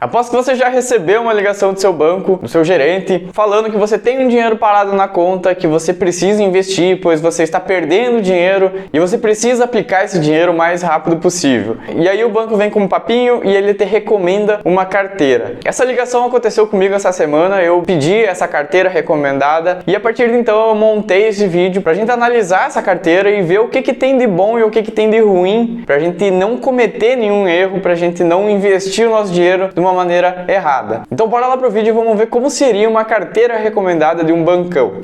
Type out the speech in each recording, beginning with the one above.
Após que você já recebeu uma ligação do seu banco, do seu gerente, falando que você tem um dinheiro parado na conta, que você precisa investir, pois você está perdendo dinheiro e você precisa aplicar esse dinheiro o mais rápido possível. E aí o banco vem com um papinho e ele te recomenda uma carteira. Essa ligação aconteceu comigo essa semana, eu pedi essa carteira recomendada e a partir de então eu montei esse vídeo pra gente analisar essa carteira e ver o que tem de bom e o que tem de ruim, pra gente não cometer nenhum erro, pra gente não investir o nosso dinheiro de uma maneira errada. Então bora lá pro vídeo e vamos ver como seria uma carteira recomendada de um bancão.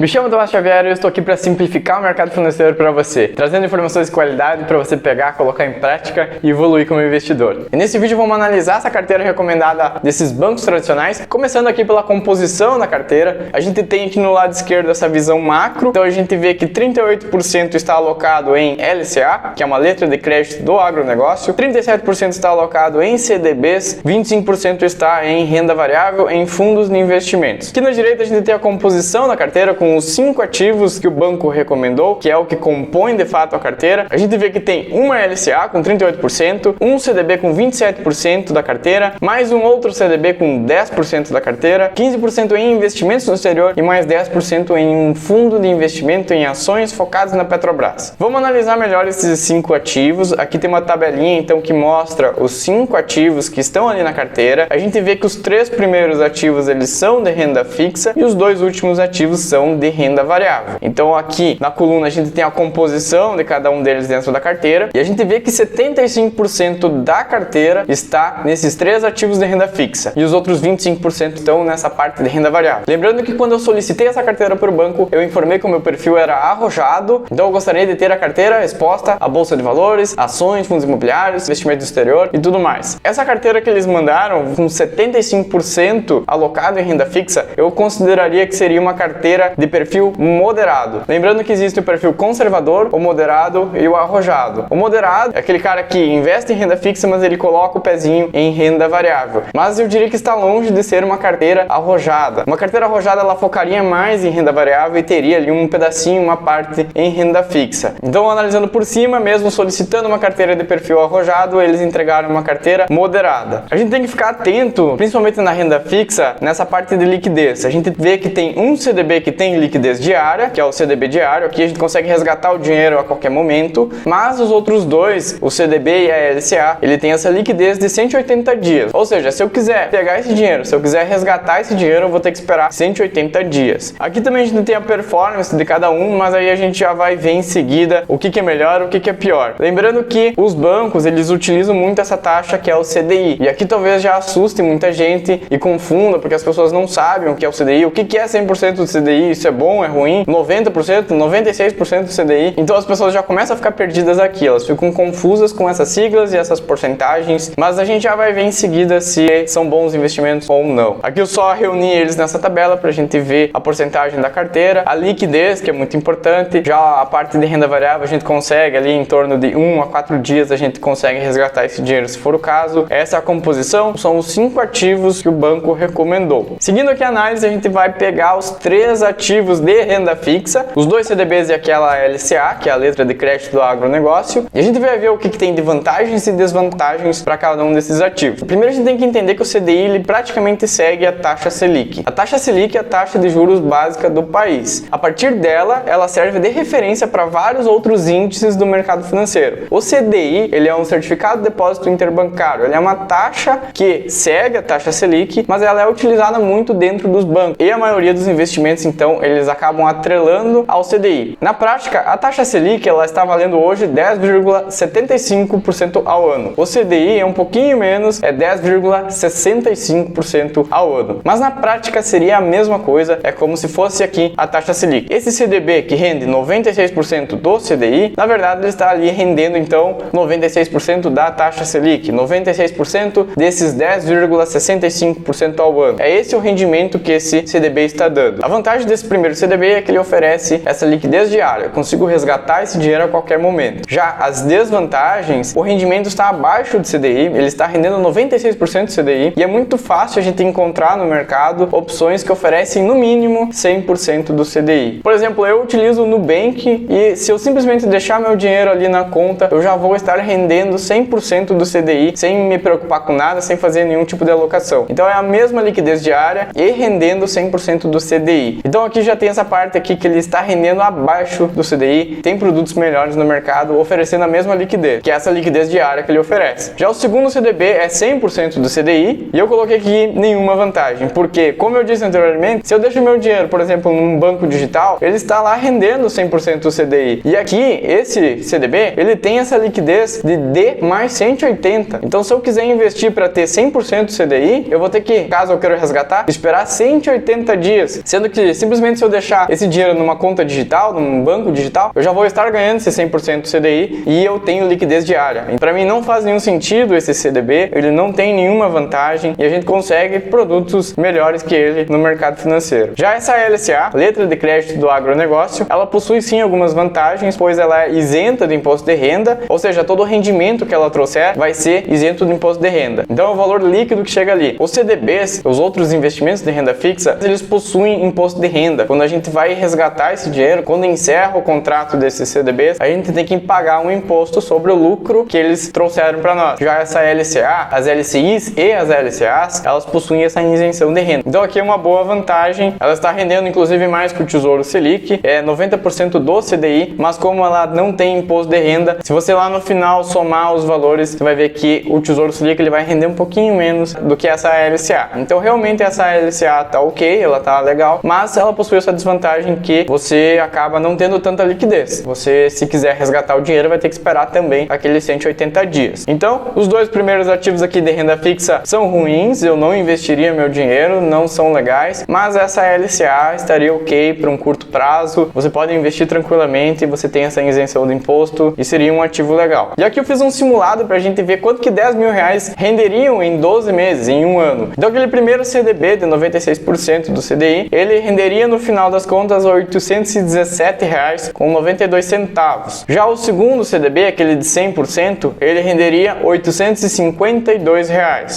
Me chamo Tomás Xavier e eu estou aqui para simplificar o mercado financeiro para você, trazendo informações de qualidade para você pegar, colocar em prática e evoluir como investidor. E nesse vídeo vamos analisar essa carteira recomendada desses bancos tradicionais, começando aqui pela composição da carteira. A gente tem aqui no lado esquerdo essa visão macro, então a gente vê que 38% está alocado em LCA, que é uma letra de crédito do agronegócio, 37% está alocado em CDBs, 25% está em renda variável, em fundos de investimentos. Aqui na direita a gente tem a composição da carteira com os 5 ativos que o banco recomendou, que é o que compõe de fato a carteira. A gente vê que tem uma LCA com 38%, um CDB com 27% da carteira, mais um outro CDB com 10% da carteira, 15% em investimentos no exterior e mais 10% em um fundo de investimento em ações focadas na Petrobras. Vamos analisar melhor esses 5 ativos. Aqui tem uma tabelinha então que mostra os 5 ativos que estão ali na carteira. A gente vê que os 3 primeiros ativos eles são de renda fixa e os 2 últimos ativos são de renda variável. Então aqui na coluna a gente tem a composição de cada um deles dentro da carteira e a gente vê que 75% da carteira está nesses 3 ativos de renda fixa e os outros 25% estão nessa parte de renda variável. Lembrando que quando eu solicitei essa carteira para o banco, eu informei que o meu perfil era arrojado, então eu gostaria de ter a carteira exposta à bolsa de valores, ações, fundos imobiliários, investimento do exterior e tudo mais. Essa carteira que eles mandaram com 75% alocado em renda fixa, eu consideraria que seria uma carteira de perfil moderado. Lembrando que existe o perfil conservador, o moderado e o arrojado. O moderado é aquele cara que investe em renda fixa, mas ele coloca o pezinho em renda variável. Mas eu diria que está longe de ser uma carteira arrojada. Uma carteira arrojada ela focaria mais em renda variável e teria ali um pedacinho, uma parte em renda fixa. Então, analisando por cima, mesmo solicitando uma carteira de perfil arrojado, eles entregaram uma carteira moderada. A gente tem que ficar atento, principalmente na renda fixa, nessa parte de liquidez. A gente vê que tem um CDB que tem liquidez diária, que é o CDB diário. Aqui a gente consegue resgatar o dinheiro a qualquer momento, mas os outros dois, o CDB e a LCA, ele tem essa liquidez de 180 dias. Ou seja, se eu quiser pegar esse dinheiro, se eu quiser resgatar esse dinheiro, eu vou ter que esperar 180 dias. Aqui também a gente tem a performance de cada um, mas aí a gente já vai ver em seguida o que é melhor, o que é pior. Lembrando que os bancos, eles utilizam muito essa taxa que é o CDI. E aqui talvez já assuste muita gente e confunda, porque as pessoas não sabem o que é o CDI, o que é 100% do CDI, isso é bom, é ruim, 90%, 96% do CDI. Então as pessoas já começam a ficar perdidas aqui, elas ficam confusas com essas siglas e essas porcentagens, mas a gente já vai ver em seguida se são bons investimentos ou não. Aqui eu só reuni eles nessa tabela pra gente ver a porcentagem da carteira, a liquidez, que é muito importante, já a parte de renda variável a gente consegue ali em torno de 1 a 4 dias a gente consegue resgatar esse dinheiro se for o caso. Essa é a composição, são os 5 ativos que o banco recomendou. Seguindo aqui a análise, a gente vai pegar os 3 ativos de renda fixa, os 2 CDBs e aquela LCA, que é a letra de crédito do agronegócio, e a gente vai ver o que tem de vantagens e desvantagens para cada um desses ativos. Primeiro a gente tem que entender que o CDI ele praticamente segue a taxa Selic. A taxa Selic é a taxa de juros básica do país. A partir dela, ela serve de referência para vários outros índices do mercado financeiro. O CDI, ele é um certificado de depósito interbancário, ele é uma taxa que segue a taxa Selic, mas ela é utilizada muito dentro dos bancos. E a maioria dos investimentos, então, eles acabam atrelando ao CDI. Na prática, a taxa Selic ela está valendo hoje 10,75% ao ano. O CDI é um pouquinho menos, é 10,65% ao ano. Mas na prática seria a mesma coisa, é como se fosse aqui a taxa Selic. Esse CDB que rende 96% do CDI, na verdade ele está ali rendendo então 96% da taxa Selic, 96% desses 10,65% ao ano. É esse o rendimento que esse CDB está dando. A vantagem desse primeiro CDB é que ele oferece essa liquidez diária, eu consigo resgatar esse dinheiro a qualquer momento. Já as desvantagens, o rendimento está abaixo do CDI, ele está rendendo 96% do CDI e é muito fácil a gente encontrar no mercado opções que oferecem no mínimo 100% do CDI. Por exemplo, eu utilizo o Nubank e se eu simplesmente deixar meu dinheiro ali na conta, eu já vou estar rendendo 100% do CDI sem me preocupar com nada, sem fazer nenhum tipo de alocação. Então é a mesma liquidez diária e rendendo 100% do CDI. Então aqui já tem essa parte aqui que ele está rendendo abaixo do CDI, tem produtos melhores no mercado oferecendo a mesma liquidez, que é essa liquidez diária que ele oferece. Já o segundo CDB é 100% do CDI e eu coloquei aqui nenhuma vantagem, porque como eu disse anteriormente, se eu deixo meu dinheiro, por exemplo, num banco digital, ele está lá rendendo 100% do CDI. E aqui, esse CDB, ele tem essa liquidez de D mais 180. Então se eu quiser investir para ter 100% do CDI, eu vou ter que, caso eu queira resgatar, esperar 180 dias. Sendo que simplesmente se eu deixar esse dinheiro numa conta digital, num banco digital, eu já vou estar ganhando esse 100% do CDI e eu tenho liquidez diária. Para mim não faz nenhum sentido esse CDB, ele não tem nenhuma vantagem e a gente consegue produtos melhores que ele no mercado financeiro. Já essa LCA, letra de crédito do agronegócio, ela possui sim algumas vantagens, pois ela é isenta do imposto de renda, ou seja, todo o rendimento que ela trouxer vai ser isento do imposto de renda. Então é o valor líquido que chega ali. Os CDBs, os outros investimentos de renda fixa, eles possuem imposto de renda. Quando a gente vai resgatar esse dinheiro, quando encerra o contrato desses CDBs, a gente tem que pagar um imposto sobre o lucro que eles trouxeram para nós. Já essa LCA, as LCIs e as LCAs, elas possuem essa isenção de renda. Então aqui é uma boa vantagem. Ela está rendendo inclusive mais que o Tesouro Selic, é 90% do CDI, mas como ela não tem imposto de renda, se você lá no final somar os valores, você vai ver que o Tesouro Selic ele vai render um pouquinho menos do que essa LCA. Então realmente essa LCA tá ok, ela tá legal, mas ela possui essa desvantagem que você acaba não tendo tanta liquidez. Você, se quiser resgatar o dinheiro, vai ter que esperar também aqueles 180 dias. Então, os dois primeiros ativos aqui de renda fixa são ruins, eu não investiria meu dinheiro, não são legais, mas essa LCA estaria ok para um curto prazo, você pode investir tranquilamente, você tem essa isenção do imposto e seria um ativo legal. E aqui eu fiz um simulado para a gente ver quanto que 10 mil reais renderiam em 12 meses, em um ano. Então aquele primeiro CDB de 96% do CDI, ele renderia no final das contas R$ 817,92. Já o segundo CDB, aquele de 100%, ele renderia R$ 852.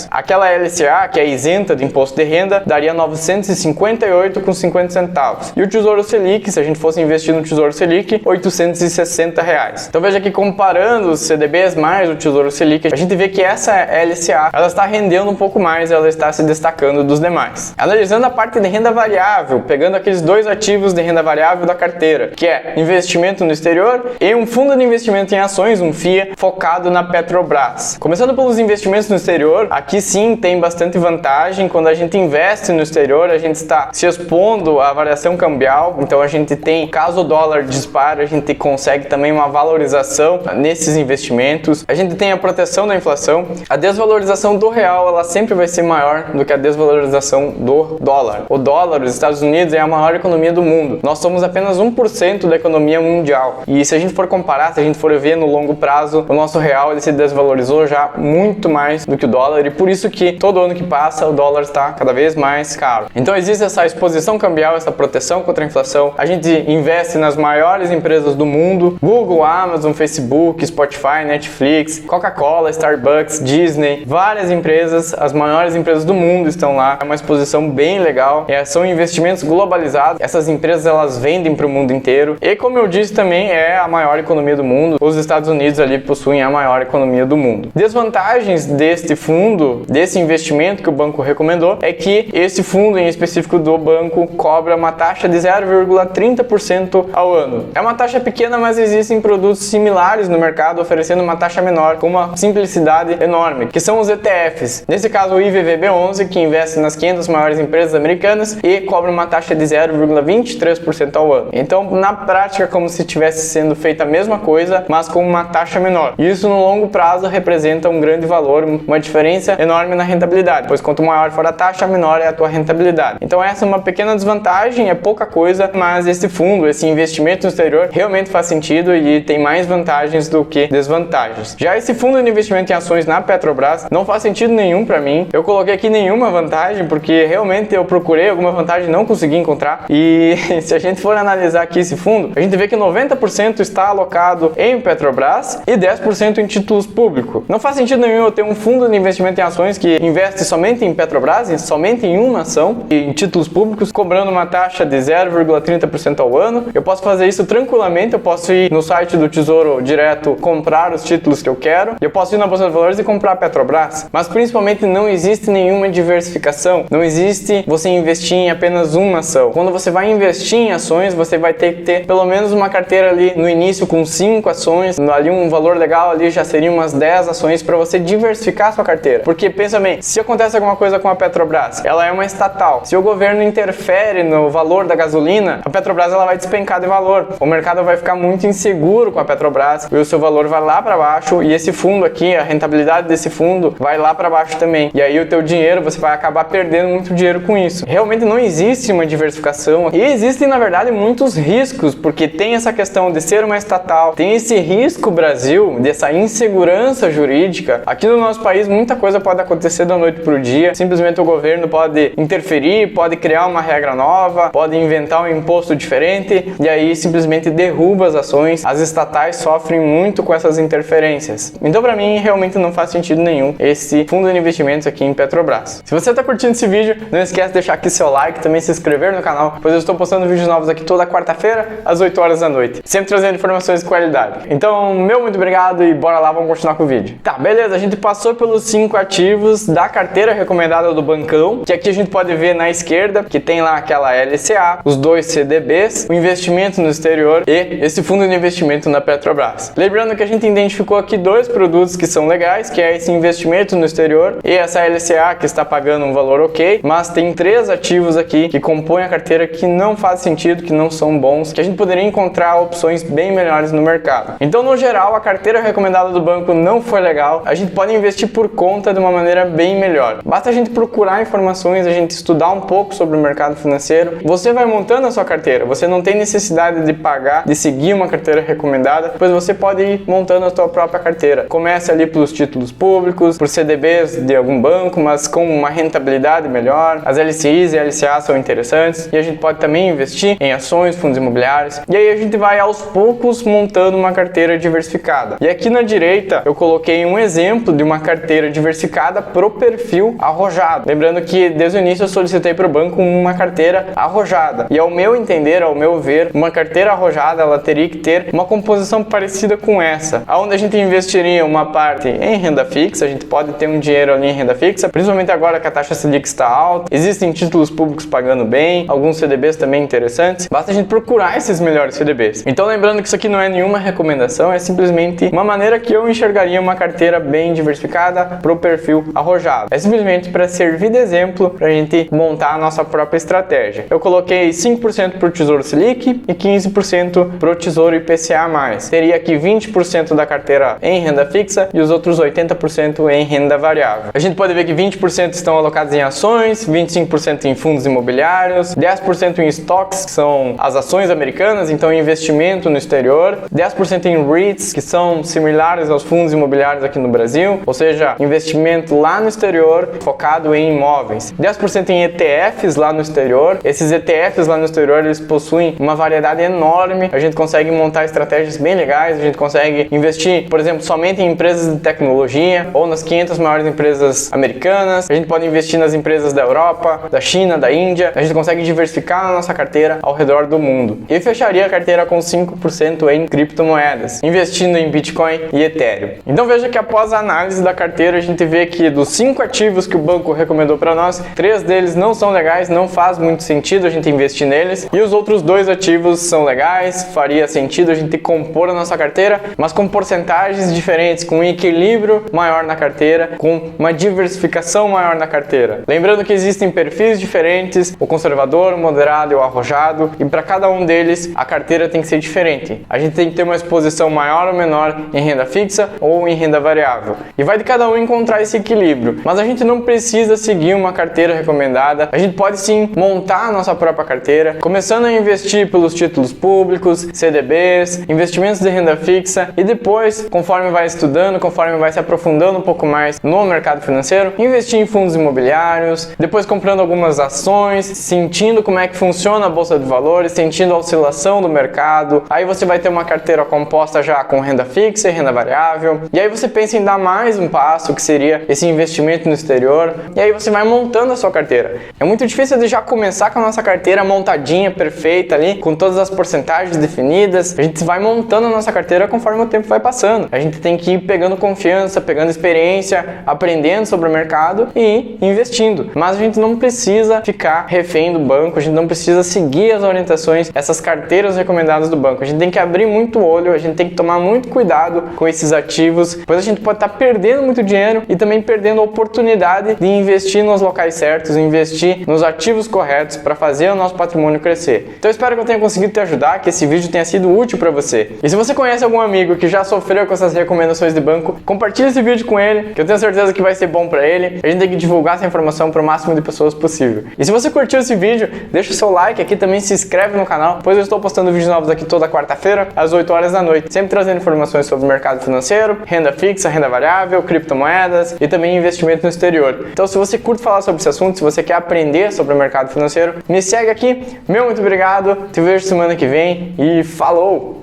Aquela LCA, que é isenta de imposto de renda, daria R$ 958,50. E o Tesouro Selic, se a gente fosse investir no Tesouro Selic, R$ 860. Então veja que comparando os CDBs mais o Tesouro Selic, a gente vê que essa LCA, ela está rendendo um pouco mais, ela está se destacando dos demais. Analisando a parte de renda variável, pegando aqueles dois ativos de renda variável da carteira, que é investimento no exterior e um fundo de investimento em ações, um FIA, focado na Petrobras. Começando pelos investimentos no exterior, aqui sim tem bastante vantagem. Quando a gente investe no exterior, a gente está se expondo à variação cambial, então a gente tem, caso o dólar dispare, a gente consegue também uma valorização nesses investimentos. A gente tem a proteção da inflação. A desvalorização do real, ela sempre vai ser maior do que a desvalorização do dólar. O dólar, os Estados Unidos, é a maior economia do mundo. Nós somos apenas 1% da economia mundial. E se a gente for comparar, se a gente for ver no longo prazo, o nosso real ele se desvalorizou já muito mais do que o dólar, e por isso que todo ano que passa o dólar está cada vez mais caro. Então existe essa exposição cambial, essa proteção contra a inflação. A gente investe nas maiores empresas do mundo: Google, Amazon, Facebook, Spotify, Netflix, Coca-Cola, Starbucks, Disney, várias empresas, as maiores empresas do mundo estão lá. É uma exposição bem legal, são investimentos globalizados. Essas empresas elas vendem para o mundo inteiro e, como eu disse, também é a maior economia do mundo. Os Estados Unidos ali possuem a maior economia do mundo. Desvantagens deste fundo, desse investimento que o banco recomendou, é que esse fundo em específico do banco cobra uma taxa de 0,30% ao ano. É uma taxa pequena, mas existem produtos similares no mercado oferecendo uma taxa menor com uma simplicidade enorme, que são os ETFs. Nesse caso o IVVB11, que investe nas 500 maiores empresas americanas e cobra uma taxa de 0,23% ao ano. Então, na prática, como se estivesse sendo feita a mesma coisa, mas com uma taxa menor. E isso no longo prazo representa um grande valor, uma diferença enorme na rentabilidade, pois quanto maior for a taxa, menor é a tua rentabilidade. Então essa é uma pequena desvantagem, é pouca coisa, mas esse fundo, esse investimento no exterior realmente faz sentido e tem mais vantagens do que desvantagens. Já esse fundo de investimento em ações na Petrobras não faz sentido nenhum para mim. Eu coloquei aqui nenhuma vantagem porque realmente eu procurei alguma vantagem e não consegui encontrar encontrar. E se a gente for analisar aqui esse fundo, a gente vê que 90% está alocado em Petrobras e 10% em títulos públicos. Não faz sentido nenhum eu ter um fundo de investimento em ações que investe somente em Petrobras, e somente em uma ação, e em títulos públicos, cobrando uma taxa de 0,30% ao ano. Eu posso fazer isso tranquilamente, eu posso ir no site do Tesouro Direto, comprar os títulos que eu quero, eu posso ir na Bolsa de Valores e comprar a Petrobras. Mas principalmente não existe nenhuma diversificação, não existe você investir em apenas uma ação. Quando você vai investir em ações, você vai ter que ter pelo menos uma carteira ali no início com 5 ações, ali um valor legal ali já seria umas 10 ações para você diversificar a sua carteira. Porque pensa bem, se acontece alguma coisa com a Petrobras, ela é uma estatal. Se o governo interfere no valor da gasolina, a Petrobras ela vai despencar de valor. O mercado vai ficar muito inseguro com a Petrobras e o seu valor vai lá para baixo, e esse fundo aqui, a rentabilidade desse fundo vai lá para baixo também. E aí o teu dinheiro, você vai acabar perdendo muito dinheiro com isso. Realmente não existe uma diversificação e existem na verdade muitos riscos, porque tem essa questão de ser uma estatal, tem esse risco Brasil, dessa insegurança jurídica. Aqui no nosso país muita coisa pode acontecer da noite pro dia, simplesmente o governo pode interferir, pode criar uma regra nova, pode inventar um imposto diferente e aí simplesmente derruba as ações. As estatais sofrem muito com essas interferências. Então para mim realmente não faz sentido nenhum esse fundo de investimentos aqui em Petrobras. Se você está curtindo esse vídeo, não esquece de deixar aqui seu like, também se inscrever no canal, pois eu estou postando vídeos novos aqui toda quarta-feira às 8 horas da noite, sempre trazendo informações de qualidade. Então, muito obrigado e bora lá, vamos continuar com o vídeo. Tá, beleza, a gente passou pelos 5 ativos da carteira recomendada do Bancão, que aqui a gente pode ver na esquerda, que tem lá aquela LCA, os 2 CDBs, o investimento no exterior e esse fundo de investimento na Petrobras. Lembrando que a gente identificou aqui 2 produtos que são legais, que é esse investimento no exterior e essa LCA que está pagando um valor ok, mas tem 3 ativos aqui que compõem a carteira que não faz sentido, que não são bons, que a gente poderia encontrar opções bem melhores no mercado. Então, no geral, a carteira recomendada do banco não foi legal. A gente pode investir por conta de uma maneira bem melhor. Basta a gente procurar informações, a gente estudar um pouco sobre o mercado financeiro. Você vai montando a sua carteira. Você não tem necessidade de pagar, de seguir uma carteira recomendada, pois você pode ir montando a sua própria carteira. Comece ali pelos títulos públicos, por CDBs de algum banco, mas com uma rentabilidade melhor. As LCIs e LCA são interessantes e a gente pode também investir em ações, fundos imobiliários. E aí a gente vai aos poucos montando uma carteira diversificada. E aqui na direita eu coloquei um exemplo de uma carteira diversificada pro perfil arrojado. Lembrando que desde o início eu solicitei para o banco uma carteira arrojada. E ao meu entender, ao meu ver, uma carteira arrojada ela teria que ter uma composição parecida com essa, onde a gente investiria uma parte em renda fixa. A gente pode ter um dinheiro ali em renda fixa, principalmente agora que a taxa Selic está alta. Existem títulos públicos pagando bem, alguns CDBs também interessantes. Basta a gente procurar esses melhores CDBs. Então lembrando que isso aqui não é nenhuma recomendação, é simplesmente uma maneira que eu enxergaria uma carteira bem diversificada para o perfil arrojado. É simplesmente para servir de exemplo para a gente montar a nossa própria estratégia. Eu coloquei 5% para o Tesouro Selic e 15% para o Tesouro IPCA+. Teria aqui 20% da carteira em renda fixa e os outros 80% em renda variável. A gente pode ver que 20% estão alocados em ações, 25% em fundos imobiliários, 10% em estoques, que são as ações americanas, então investimento no exterior, 10% em REITs, que são similares aos fundos imobiliários aqui no Brasil, ou seja, investimento lá no exterior focado em imóveis, 10% em ETFs lá no exterior. Esses ETFs lá no exterior, eles possuem uma variedade enorme, a gente consegue montar estratégias bem legais, a gente consegue investir, por exemplo, somente em empresas de tecnologia ou nas 500 maiores empresas americanas, a gente pode investir nas empresas da Europa, da China, da Índia, a gente consegue diversificar a nossa carteira ao redor do mundo. E fecharia a carteira com 5% em criptomoedas, investindo em Bitcoin e Ethereum. Então veja que após a análise da carteira, a gente vê que dos 5 ativos que o banco recomendou para nós, 3 deles não são legais, não faz muito sentido a gente investir neles, e os outros 2 ativos são legais, faria sentido a gente compor a nossa carteira, mas com porcentagens diferentes, com um equilíbrio maior na carteira, com uma diversificação maior na carteira. Lembrando que existem perfis diferentes, o conservador, o moderado e o arrojado, e para cada um deles a carteira tem que ser diferente. A gente tem que ter uma exposição maior ou menor em renda fixa ou em renda variável. E vai de cada um encontrar esse equilíbrio. Mas a gente não precisa seguir uma carteira recomendada. A gente pode sim montar a nossa própria carteira, começando a investir pelos títulos públicos, CDBs, investimentos de renda fixa, e depois, conforme vai estudando, conforme vai se aprofundando um pouco mais no mercado financeiro, investir em fundos imobiliários, depois comprando algumas ações, sentindo sentindo como é que funciona a bolsa de valores, sentindo a oscilação do mercado. Aí você vai ter uma carteira composta já com renda fixa e renda variável. E aí você pensa em dar mais um passo, que seria esse investimento no exterior. E aí você vai montando a sua carteira. É muito difícil de já começar com a nossa carteira montadinha, perfeita ali, com todas as porcentagens definidas. A gente vai montando a nossa carteira conforme o tempo vai passando. A gente tem que ir pegando confiança, pegando experiência, aprendendo sobre o mercado e investindo. Mas a gente não precisa ficar refém do banco, a gente não precisa seguir as orientações, essas carteiras recomendadas do banco. A gente tem que abrir muito o olho, a gente tem que tomar muito cuidado com esses ativos, pois a gente pode estar perdendo muito dinheiro e também perdendo a oportunidade de investir nos locais certos, investir nos ativos corretos para fazer o nosso patrimônio crescer. Então eu espero que eu tenha conseguido te ajudar, que esse vídeo tenha sido útil para você. E se você conhece algum amigo que já sofreu com essas recomendações de banco, compartilhe esse vídeo com ele, que eu tenho certeza que vai ser bom para ele. A gente tem que divulgar essa informação para o máximo de pessoas possível. E se você curtiu esse vídeo, deixa o seu like aqui, também se inscreve no canal, pois eu estou postando vídeos novos aqui toda quarta-feira, às 8 horas da noite, sempre trazendo informações sobre o mercado financeiro, renda fixa, renda variável, criptomoedas e também investimento no exterior. Então se você curte falar sobre esse assunto, se você quer aprender sobre o mercado financeiro, me segue aqui. Muito obrigado, te vejo semana que vem e falou!